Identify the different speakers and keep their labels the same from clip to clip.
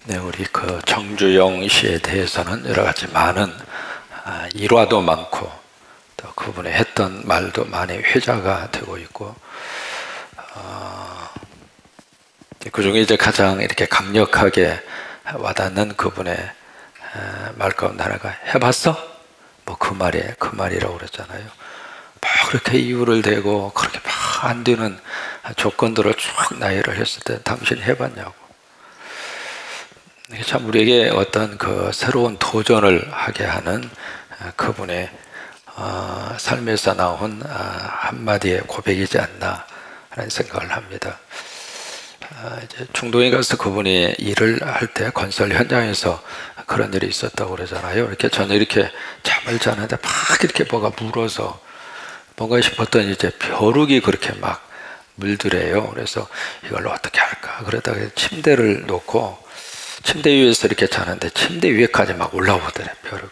Speaker 1: 네, 우리 그 정주영 씨에 대해서는 여러 가지 많은 일화도 많고 또 그분이 했던 말도 많이 회자가 되고 있고 그 중에 이제 가장 이렇게 강력하게 와닿는 그분의 말 가운데 하나가 해봤어? 뭐 그 말이라고 그랬잖아요. 막 그렇게 이유를 대고 그렇게 막 안 되는 조건들을 쭉 나열을 했을 때 당신 해봤냐고. 참 우리에게 어떤 그 새로운 도전을 하게 하는 그분의 삶에서 나온 한마디의 고백이지 않나 하는 생각을 합니다. 이제 중동에 가서 그분이 일을 할 때 건설 현장에서 그런 일이 있었다고 그러잖아요. 이렇게 저는 이렇게 잠을 자는데 막 이렇게 뭐가 물어서 뭔가 싶었더니 이제 벼룩이 그렇게 막 물더래요. 그래서 이걸 어떻게 할까 그러다가 침대를 놓고 침대 위에서 이렇게 자는데 침대 위에까지 막 올라오더래 벼룩이.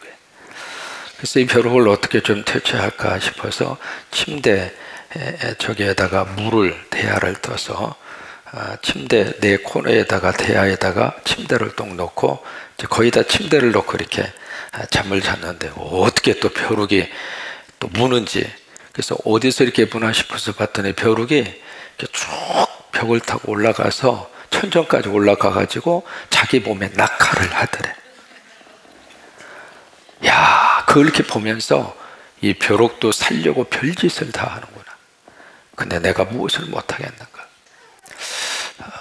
Speaker 1: 그래서 이 벼룩을 어떻게 좀 퇴치할까 싶어서 침대 저기에다가 물을 대야를 떠서 침대 내 코너에다가 대야에다가 침대를 똥 놓고 이제 거의 다 침대를 놓고 이렇게 잠을 잤는데 어떻게 또 벼룩이 또 무는지. 그래서 어디서 이렇게 무나 싶어서 봤더니 벼룩이 이렇게 쭉 벽을 타고 올라가서 천정까지 올라가 가지고 자기 몸에 낙하를 하더래. 야, 그걸 이렇게 보면서 이 벼룩도 살려고 별짓을 다 하는구나. 근데 내가 무엇을 못하겠는가.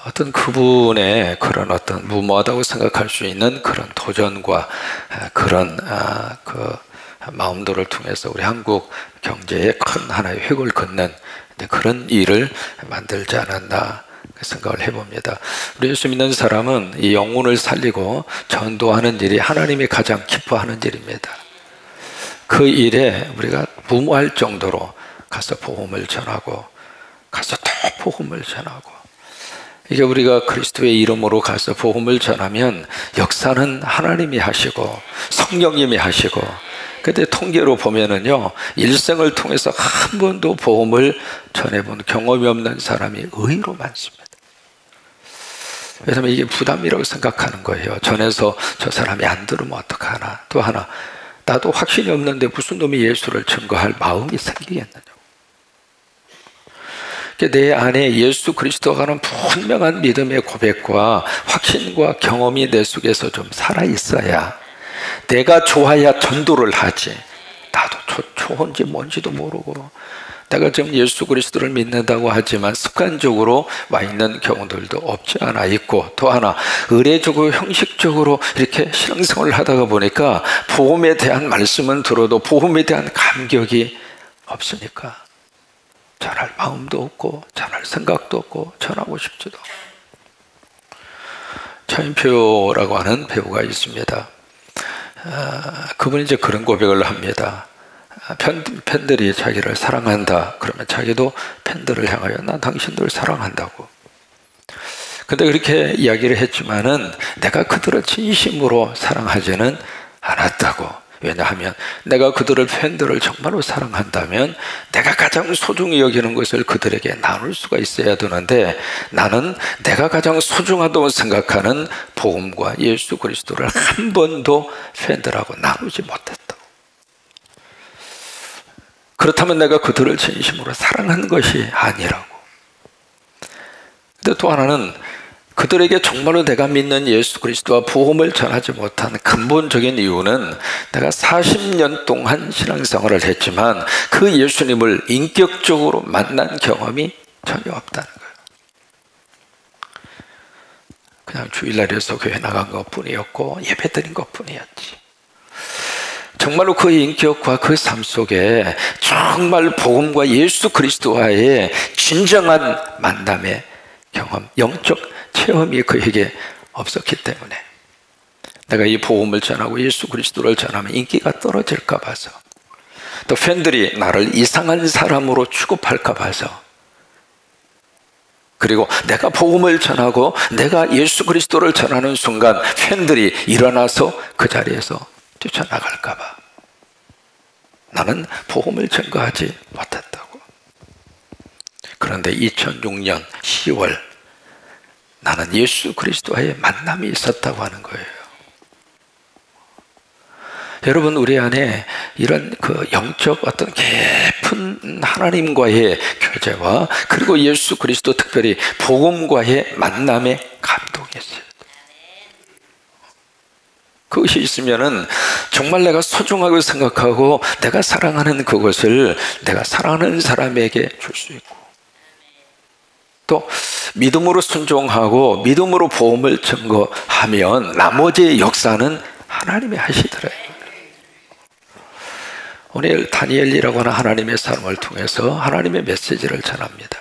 Speaker 1: 어떤 그분의 그런 어떤 무모하다고 생각할 수 있는 그런 도전과 그런 그 마음들을 통해서 우리 한국 경제에 큰 하나의 획을 긋는 그런 일을 만들지 않았나 생각을 해봅니다. 우리 예수 믿는 사람은 이 영혼을 살리고 전도하는 일이 하나님이 가장 기뻐하는 일입니다. 그 일에 우리가 무모할 정도로 가서 복음을 전하고 가서 또 복음을 전하고, 이게 우리가 그리스도의 이름으로 가서 복음을 전하면 역사는 하나님이 하시고 성령님이 하시고, 근데 통계로 보면은요, 일생을 통해서 한 번도 복음을 전해본 경험이 없는 사람이 의외로 많습니다. 왜냐하면 이게 부담이라고 생각하는 거예요. 전해서 저 사람이 안 들으면 어떡하나. 또 하나, 나도 확신이 없는데 무슨 놈이 예수를 증거할 마음이 생기겠느냐고. 내 안에 예수 그리스도가 하는 분명한 믿음의 고백과 확신과 경험이 내 속에서 좀 살아있어야, 내가 좋아야 전도를 하지. 나도 좋은지 뭔지도 모르고 내가 지금 예수 그리스도를 믿는다고 하지만 습관적으로 와 있는 경우들도 없지 않아 있고, 또 하나 의례적으로 형식적으로 이렇게 신앙생활을 하다가 보니까 복음에 대한 말씀은 들어도 복음에 대한 감격이 없으니까 전할 마음도 없고 전할 생각도 없고 전하고 싶지도 않고. 차인표라고 하는 배우가 있습니다. 그분이 이제 그런 고백을 합니다. 팬들이 자기를 사랑한다 그러면 자기도 팬들을 향하여 난 당신들을 사랑한다고. 근데 그렇게 이야기를 했지만은 내가 그들을 진심으로 사랑하지는 않았다고. 왜냐하면 내가 그들을 팬들을 정말로 사랑한다면 내가 가장 소중히 여기는 것을 그들에게 나눌 수가 있어야 되는데, 나는 내가 가장 소중하다고 생각하는 복음과 예수 그리스도를 한 번도 팬들하고 나누지 못했다고. 그렇다면 내가 그들을 진심으로 사랑한 것이 아니라고. 근데 또 하나는 그들에게 정말로 내가 믿는 예수 그리스도와 복음을 전하지 못한 근본적인 이유는 내가 40년 동안 신앙생활을 했지만 그 예수님을 인격적으로 만난 경험이 전혀 없다는 거예요. 그냥 주일날에서 교회 나간 것뿐이었고 예배 드린 것뿐이었지. 정말로 그 인격과 그 삶 속에 정말 복음과 예수 그리스도와의 진정한 만남의 경험, 영적 체험이 그에게 없었기 때문에, 내가 이 복음을 전하고 예수 그리스도를 전하면 인기가 떨어질까 봐서, 또 팬들이 나를 이상한 사람으로 취급할까 봐서, 그리고 내가 복음을 전하고 내가 예수 그리스도를 전하는 순간 팬들이 일어나서 그 자리에서 뛰쳐나갈까 봐 나는 복음을 전가하지 못했다고. 그런데 2006년 10월 나는 예수 그리스도와의 만남이 있었다고 하는 거예요. 여러분, 우리 안에 이런 그 영적 어떤 깊은 하나님과의 교제와 그리고 예수 그리스도, 특별히 복음과의 만남의 감동이 있어요. 그것이 있으면은 정말 내가 소중하게 생각하고 내가 사랑하는 그것을 내가 사랑하는 사람에게 줄 수 있고, 또 믿음으로 순종하고 믿음으로 복음을 증거하면 나머지의 역사는 하나님이 하시더래요. 오늘 다니엘이라고 하는 하나님의 사람을 통해서 하나님의 메시지를 전합니다.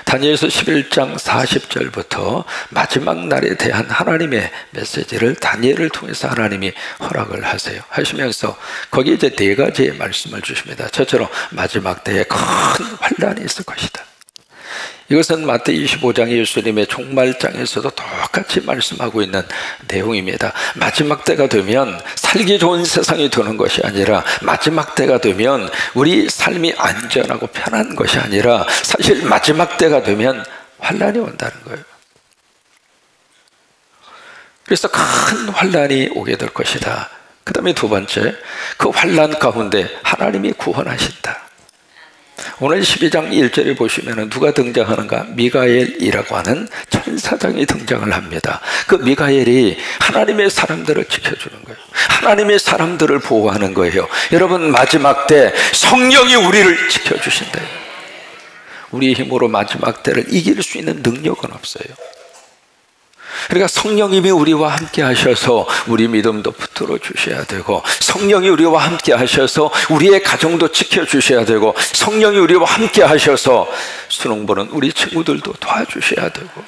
Speaker 1: 다니엘서 11장 40절부터 마지막 날에 대한 하나님의 메시지를 다니엘을 통해서 하나님이 허락을 하시면서 거기에 이제 네 가지의 말씀을 주십니다. 저처럼 마지막 때에 큰 환란이 있을 것이다. 이것은 마태복음 25장 예수님의 종말장에서도 똑같이 말씀하고 있는 내용입니다. 마지막 때가 되면 살기 좋은 세상이 되는 것이 아니라, 마지막 때가 되면 우리 삶이 안전하고 편한 것이 아니라 사실 마지막 때가 되면 환란이 온다는 거예요. 그래서 큰 환란이 오게 될 것이다. 그 다음에 두 번째, 그 환란 가운데 하나님이 구원하신다. 오늘 12장 1절을 보시면 누가 등장하는가? 미가엘이라고 하는 천사장이 등장을 합니다. 그 미가엘이 하나님의 사람들을 지켜주는 거예요. 하나님의 사람들을 보호하는 거예요. 여러분, 마지막 때 성령이 우리를 지켜주신대요. 우리 힘으로 마지막 때를 이길 수 있는 능력은 없어요. 그러니까 성령님이 우리와 함께 하셔서 우리 믿음도 붙들어 주셔야 되고, 성령이 우리와 함께 하셔서 우리의 가정도 지켜주셔야 되고, 성령이 우리와 함께 하셔서 수능 보는 우리 친구들도 도와주셔야 되고,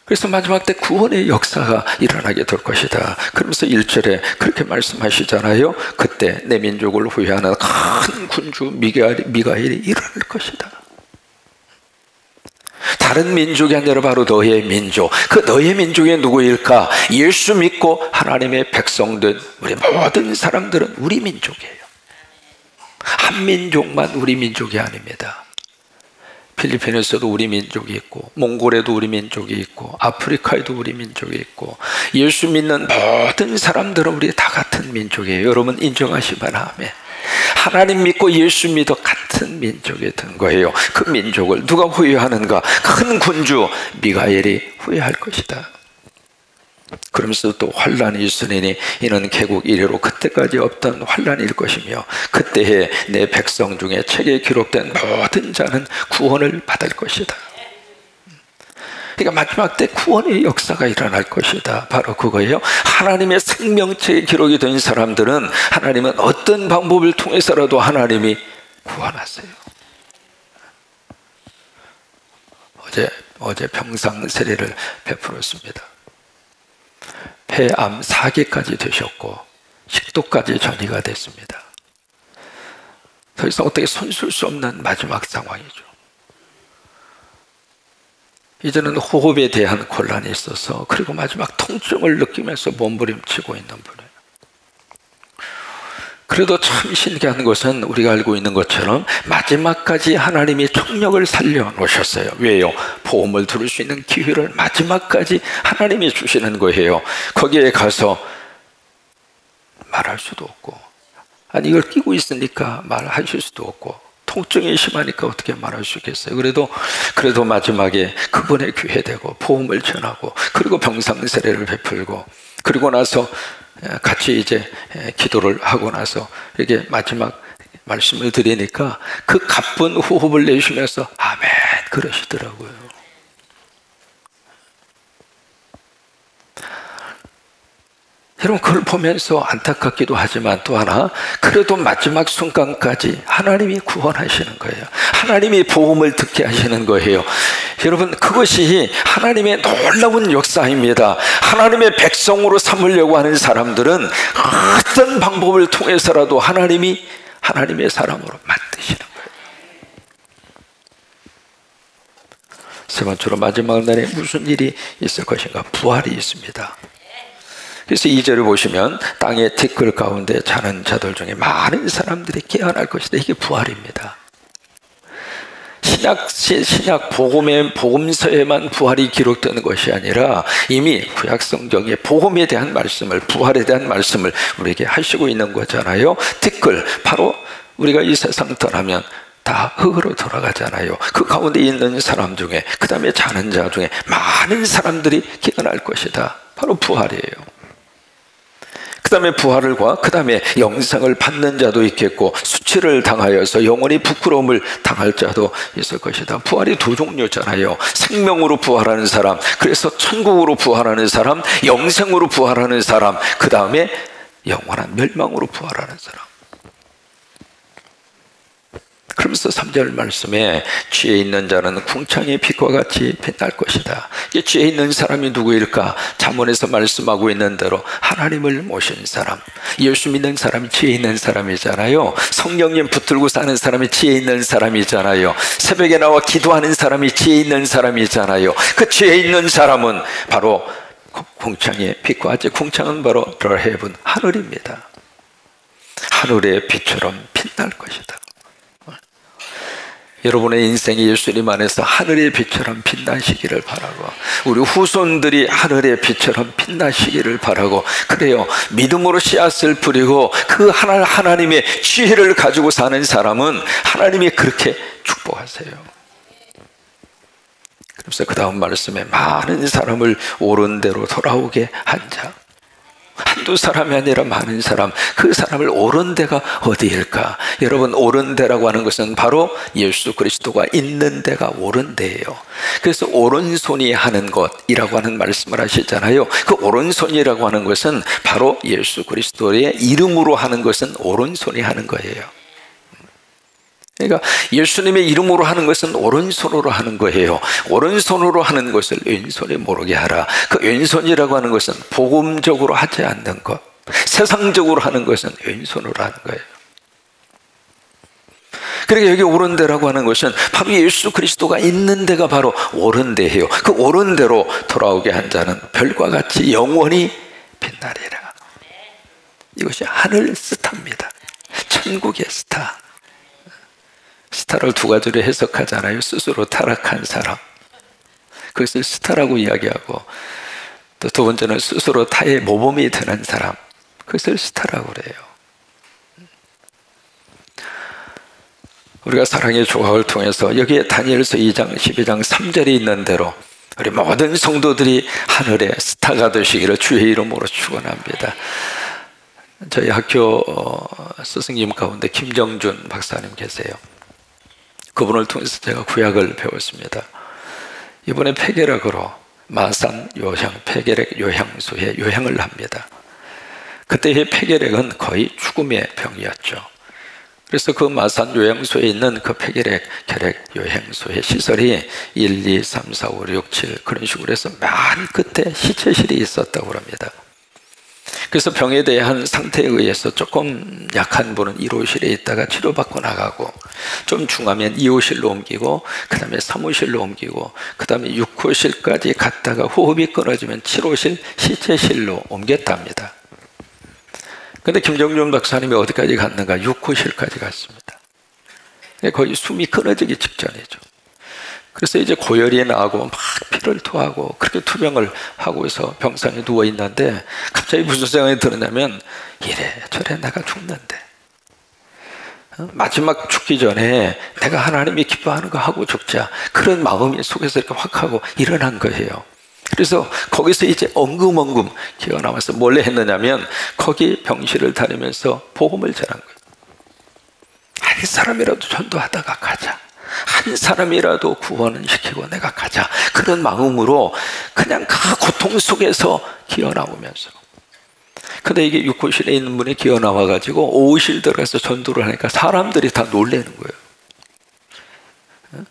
Speaker 1: 그래서 마지막 때 구원의 역사가 일어나게 될 것이다. 그러면서 1절에 그렇게 말씀하시잖아요. 그때 내 민족을 후회하는 큰 군주 미가엘이 일어날 것이다. 다른 민족이 아니라 바로 너의 민족. 그 너의 민족이 누구일까? 예수 믿고 하나님의 백성된 우리 모든 사람들은 우리 민족이에요. 한 민족만 우리 민족이 아닙니다. 필리핀에서도 우리 민족이 있고, 몽골에도 우리 민족이 있고, 아프리카에도 우리 민족이 있고, 예수 믿는 모든 사람들은 우리 다 같은 민족이에요. 여러분 인정하시면 아멘. 하나님 믿고 예수 믿어 같은 민족이 된 거예요. 그 민족을 누가 후회하는가? 큰 군주 미가엘이 후회할 것이다. 그러면서 또 환란이 있으니 이는 개국 이래로 그때까지 없던 환란일 것이며, 그때에 내 백성 중에 책에 기록된 모든 자는 구원을 받을 것이다. 그러니까 마지막 때 구원의 역사가 일어날 것이다. 바로 그거예요. 하나님의 생명책에 기록이 된 사람들은 하나님은 어떤 방법을 통해서라도 하나님이 구원하세요. 어제 평상 세례를 베풀었습니다. 폐암 4기까지 되셨고 식도까지 전이가 됐습니다. 더 이상 어떻게 손쓸 수 없는 마지막 상황이죠. 이제는 호흡에 대한 곤란이 있어서, 그리고 마지막 통증을 느끼면서 몸부림치고 있는 분이에요. 그래도 참 신기한 것은 우리가 알고 있는 것처럼 마지막까지 하나님이 청력을 살려놓으셨어요. 왜요? 복음을 들을 수 있는 기회를 마지막까지 하나님이 주시는 거예요. 거기에 가서 말할 수도 없고, 아니 이걸 끼고 있으니까 말하실 수도 없고, 통증이 심하니까 어떻게 말할 수 있겠어요. 그래도 마지막에 그분의 귀에 대고 복음을 전하고, 그리고 병상 세례를 베풀고, 그리고 나서 같이 이제 기도를 하고 나서 이렇게 마지막 말씀을 드리니까 그 가쁜 호흡을 내쉬면서 아멘 그러시더라고요. 여러분, 그걸 보면서 안타깝기도 하지만 또 하나, 그래도 마지막 순간까지 하나님이 구원하시는 거예요. 하나님이 복음을 듣게 하시는 거예요. 여러분, 그것이 하나님의 놀라운 역사입니다. 하나님의 백성으로 삼으려고 하는 사람들은 어떤 방법을 통해서라도 하나님의 사람으로 만드시는 거예요. 세 번째로 마지막 날에 무슨 일이 있을 것인가? 부활이 있습니다. 그래서 2절을 보시면 땅의 티끌 가운데 자는 자들 중에 많은 사람들이 깨어날 것이다. 이게 부활입니다. 신약 복음서에만 부활이 기록되는 것이 아니라 이미 구약 성경에 복음에 대한 말씀을, 부활에 대한 말씀을 우리에게 하시고 있는 거잖아요. 티끌, 바로 우리가 이 세상 떠나면 다 흙으로 돌아가잖아요. 그 가운데 있는 사람 중에, 그 다음에 자는 자 중에 많은 사람들이 깨어날 것이다. 바로 부활이에요. 그 다음에 부활과 그 다음에 영생을 받는 자도 있겠고, 수치를 당하여서 영원히 부끄러움을 당할 자도 있을 것이다. 부활이 두 종류잖아요. 생명으로 부활하는 사람, 그래서 천국으로 부활하는 사람, 영생으로 부활하는 사람, 그 다음에 영원한 멸망으로 부활하는 사람. 그러면서 3절 말씀에 지혜 있는 자는 궁창의 빛과 같이 빛날 것이다. 이게 지혜 있는 사람이 누구일까? 잠언에서 말씀하고 있는 대로 하나님을 모신 사람, 예수 믿는 사람이 지혜 있는 사람이잖아요. 성령님 붙들고 사는 사람이 지혜 있는 사람이잖아요. 새벽에 나와 기도하는 사람이 지혜 있는 사람이잖아요. 그 지혜 있는 사람은 바로 궁창의 빛과 같이, 궁창은 바로 The Heaven, 하늘입니다. 하늘의 빛처럼 빛날 것이다. 여러분의 인생이 예수님 안에서 하늘의 빛처럼 빛나시기를 바라고, 우리 후손들이 하늘의 빛처럼 빛나시기를 바라고, 그래요. 믿음으로 씨앗을 뿌리고 그 하나님의 지혜를 가지고 사는 사람은 하나님이 그렇게 축복하세요. 그래서 그 다음 말씀에 많은 사람을 옳은 대로 돌아오게 한 자, 한두 사람이 아니라 많은 사람, 그 사람을 옳은 데가 어디일까? 여러분, 옳은 데라고 하는 것은 바로 예수 그리스도가 있는 데가 옳은 데예요. 그래서 오른손이 하는 것이라고 하는 말씀을 하시잖아요. 그 오른손이라고 하는 것은 바로 예수 그리스도의 이름으로 하는 것은 오른손이 하는 거예요. 그러니까 예수님의 이름으로 하는 것은 오른손으로 하는 거예요. 오른손으로 하는 것을 왼손이 모르게 하라. 그 왼손이라고 하는 것은 복음적으로 하지 않는 것, 세상적으로 하는 것은 왼손으로 하는 거예요. 그러니까 여기 옳은 데라고 하는 것은 바로 예수 그리스도가 있는 데가 바로 옳은 데예요. 그 옳은 데로 돌아오게 한 자는 별과 같이 영원히 빛나리라. 이것이 하늘 스타입니다. 천국의 스타. 스타를 두 가지로 해석하잖아요. 스스로 타락한 사람, 그것을 스타라고 이야기하고, 또 두 번째는 스스로 타의 모범이 되는 사람, 그것을 스타라고 그래요. 우리가 사랑의 조각을 통해서 여기에 다니엘서 2장 12장 3절이 있는 대로 우리 모든 성도들이 하늘의 스타가 되시기를 주의 이름으로 축원합니다. 저희 학교 스승님 가운데 김정준 박사님 계세요. 그분을 통해서 제가 구약을 배웠습니다. 이번에 폐결핵으로 마산 요향 폐결핵 요향소에 요향을 합니다. 그때의 폐결핵은 거의 죽음의 병이었죠. 그래서 그 마산 요양소에 있는 그 폐결핵 요양소의 시설이 1, 2, 3, 4, 5, 6, 7 그런 식으로 해서 맨 끝에 시체실이 있었다고 합니다. 그래서 병에 대한 상태에 의해서 조금 약한 분은 1호실에 있다가 치료받고 나가고, 좀 중하면 2호실로 옮기고, 그 다음에 3호실로 옮기고, 그 다음에 6호실까지 갔다가 호흡이 끊어지면 7호실 시체실로 옮겼답니다. 근데 김정준 박사님이 어디까지 갔는가? 6호실까지 갔습니다. 거의 숨이 끊어지기 직전이죠. 그래서 이제 고열이 나고 막 피를 토하고 그렇게 투병을 하고서 병상에 누워 있는데, 갑자기 무슨 생각이 드느냐면, 이래 저래 내가 죽는데 마지막 죽기 전에 내가 하나님이 기뻐하는 거 하고 죽자, 그런 마음이 속에서 이렇게 확 하고 일어난 거예요. 그래서 거기서 이제 엉금엉금 기가 나와서 뭘 했느냐면, 거기 병실을 다니면서 복음을 전한 거예요. 한 사람이라도 전도하다가 가자, 한 사람이라도 구원은 시키고 내가 가자, 그런 마음으로 그냥 그 고통 속에서 기어나오면서. 근데 이게 6호실에 있는 분이 기어나와가지고 5호실 들어가서 전도를 하니까 사람들이 다 놀라는 거예요.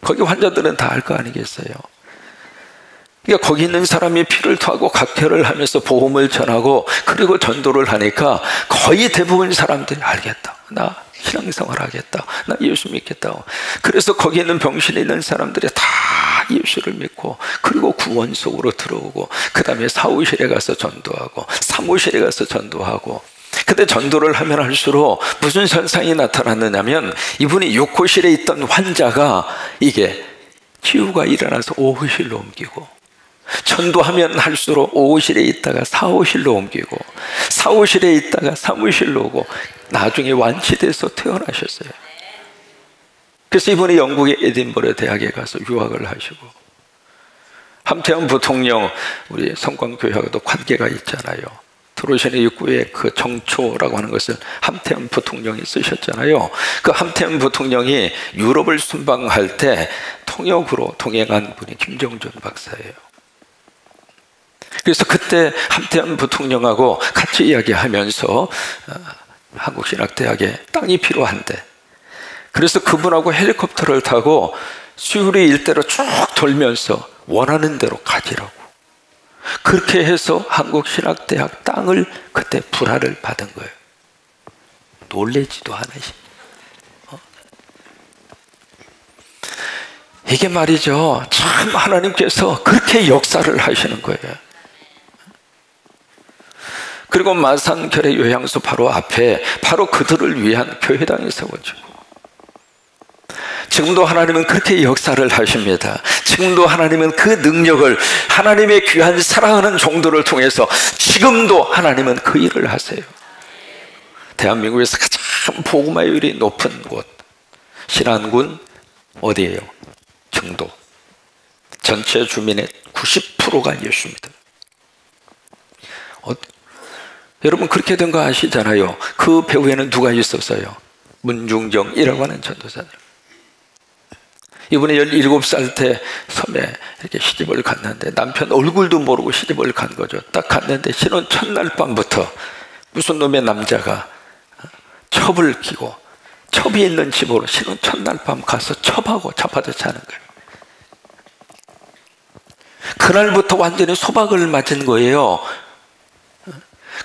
Speaker 1: 거기 환자들은 다 알 거 아니겠어요. 그러니까 거기 있는 사람이 피를 토하고 각혈을 하면서 복음을 전하고 그리고 전도를 하니까 거의 대부분 사람들이 알겠다, 나 신앙생활 하겠다, 나 예수 믿겠다. 그래서 거기 있는 병실에 있는 사람들이 다 예수를 믿고, 그리고 구원 속으로 들어오고, 그 다음에 4호실에 가서 전도하고 3호실에 가서 전도하고, 근데 전도를 하면 할수록 무슨 현상이 나타났느냐면 이분이 욕실에 있던 환자가 이게 치유가 일어나서 오후실로 옮기고, 전도하면 할수록 오후실에 있다가 사후실로 옮기고, 사후실에 있다가 사무실로 오고, 나중에 완치돼서 퇴원하셨어요. 그래서 이분이 영국의 에딘버러 대학에 가서 유학을 하시고, 함태원 부통령, 우리 성광교회하고도 관계가 있잖아요. 트로션의 입구에 그 정초라고 하는 것을 함태원 부통령이 쓰셨잖아요. 그 함태원 부통령이 유럽을 순방할 때 통역으로 동행한 분이 김정준 박사예요. 그래서 그때 함태원 부통령하고 같이 이야기하면서 한국신학대학에 땅이 필요한데, 그래서 그분하고 헬리콥터를 타고 수유리 일대로 쭉 돌면서 원하는 대로 가지라고, 그렇게 해서 한국신학대학 땅을 그때 불화를 받은 거예요. 놀래지도 않으시. 이게 말이죠, 참 하나님께서 그렇게 역사를 하시는 거예요. 그리고 마산결의 요양소 바로 앞에 바로 그들을 위한 교회당이 세워지고, 지금도 하나님은 그렇게 역사를 하십니다. 지금도 하나님은 그 능력을, 하나님의 귀한 사랑하는 종들을 통해서 지금도 하나님은 그 일을 하세요. 대한민국에서 가장 복음화율이 높은 곳, 신안군 어디예요? 정도. 전체 주민의 90%가 예수입니다. 여러분 그렇게 된 거 아시잖아요. 그 배후에는 누가 있었어요? 문중정이라고 하는 전도사님. 이분이 17살 때 섬에 이렇게 시집을 갔는데 남편 얼굴도 모르고 시집을 간 거죠. 딱 갔는데 신혼 첫날 밤부터 무슨 놈의 남자가 첩을 끼고, 첩이 있는 집으로 신혼 첫날 밤 가서 첩하고 잡아서 자는 거예요. 그날부터 완전히 소박을 맞은 거예요.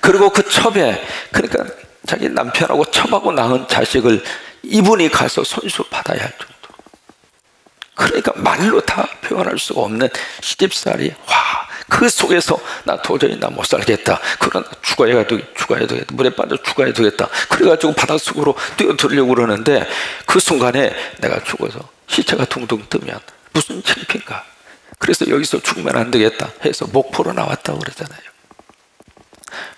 Speaker 1: 그리고 그 첩에, 그러니까 자기 남편하고 첩하고 낳은 자식을 이분이 가서 손수 받아야 할 정도. 그러니까 말로 다 표현할 수가 없는 시집살이. 와, 그 속에서 나 도저히 나 못 살겠다. 그러나 죽어야 되겠다. 물에 빠져 죽어야 되겠다. 그래가지고 바닷속으로 뛰어들려고 그러는데 그 순간에 내가 죽어서 시체가 둥둥 뜨면 무슨 창피인가. 그래서 여기서 죽으면 안 되겠다 해서 목포로 나왔다고 그러잖아요.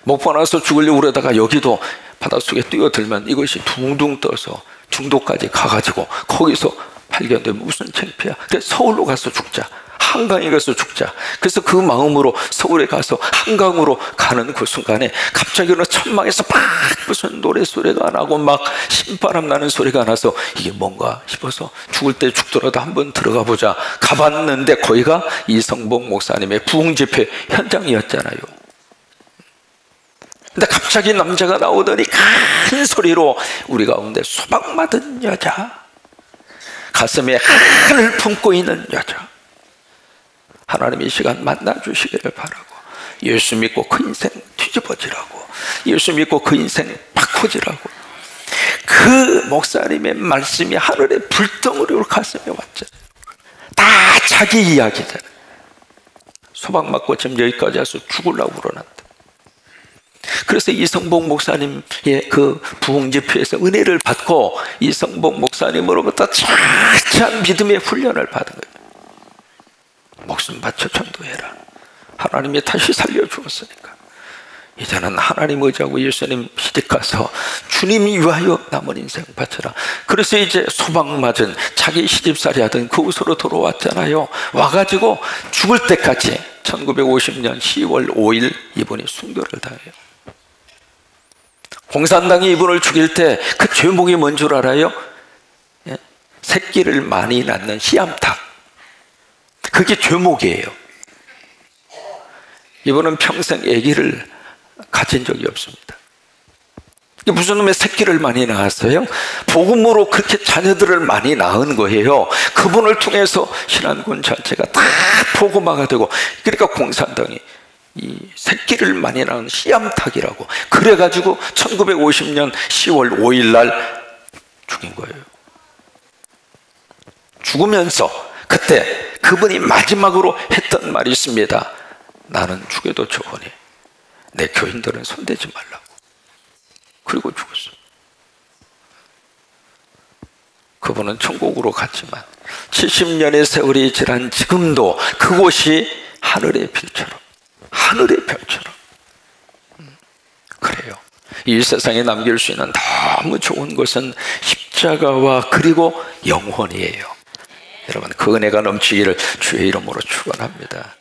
Speaker 1: 목포 나와서 죽으려고 그러다가 여기도 바닷속에 뛰어들면 이것이 둥둥 떠서 중도까지 가가지고 거기서 발견되면 무슨 창피야. 그래서 서울로 가서 죽자, 한강에 가서 죽자. 그래서 그 마음으로 서울에 가서 한강으로 가는 그 순간에 갑자기 어느 천막에서 막 무슨 노래소리가 나고 막 신바람 나는 소리가 나서 이게 뭔가 싶어서 죽을 때 죽더라도 한번 들어가 보자. 가봤는데 거기가 이성복 목사님의 부흥집회 현장이었잖아요. 근데 갑자기 남자가 나오더니 큰 소리로 우리 가운데 소박 맞은 여자, 가슴에 하늘을 품고 있는 여자, 하나님 이 시간 만나주시기를 바라고, 예수 믿고 그 인생 뒤집어지라고, 예수 믿고 그 인생 바꾸지라고. 그 목사님의 말씀이 하늘의 불덩어리로 가슴에 왔잖아요. 다 자기 이야기잖아요. 소박 맞고 지금 여기까지 와서 죽으려고 그러는데. 그래서 이성복 목사님의 그 부흥집회에서 은혜를 받고 이성복 목사님으로부터 차차한 믿음의 훈련을 받은 거예요. 목숨 바쳐 전도해라. 하나님이 다시 살려주었으니까 이제는 하나님 의지하고 예수님 시집가서 주님 위하여 남은 인생 바쳐라. 그래서 이제 소박맞은 자기 시집살이 하던 그곳으로 돌아왔잖아요. 와가지고 죽을 때까지 1950년 10월 5일 이분이 순교를 당해요. 공산당이 이분을 죽일 때 그 죄목이 뭔 줄 알아요? 새끼를 많이 낳는 씨암탉. 그게 죄목이에요. 이분은 평생 아기를 가진 적이 없습니다. 무슨 놈의 새끼를 많이 낳았어요? 복음으로 그렇게 자녀들을 많이 낳은 거예요. 그분을 통해서 신안군 전체가 다 복음화가 되고, 그러니까 공산당이 이 새끼를 많이 낳은 씨암탉이라고 그래가지고 1950년 10월 5일 날 죽인 거예요. 죽으면서 그때 그분이 마지막으로 했던 말이 있습니다. 나는 죽여도 좋으니 내 교인들은 손대지 말라고. 그리고 죽었어요. 그분은 천국으로 갔지만 70년의 세월이 지난 지금도 그곳이 하늘의 별처럼, 하늘의 별처럼. 그래요. 이 세상에 남길 수 있는 너무 좋은 것은 십자가와 그리고 영혼이에요. 여러분, 그 은혜가 넘치기를 주의 이름으로 축원합니다.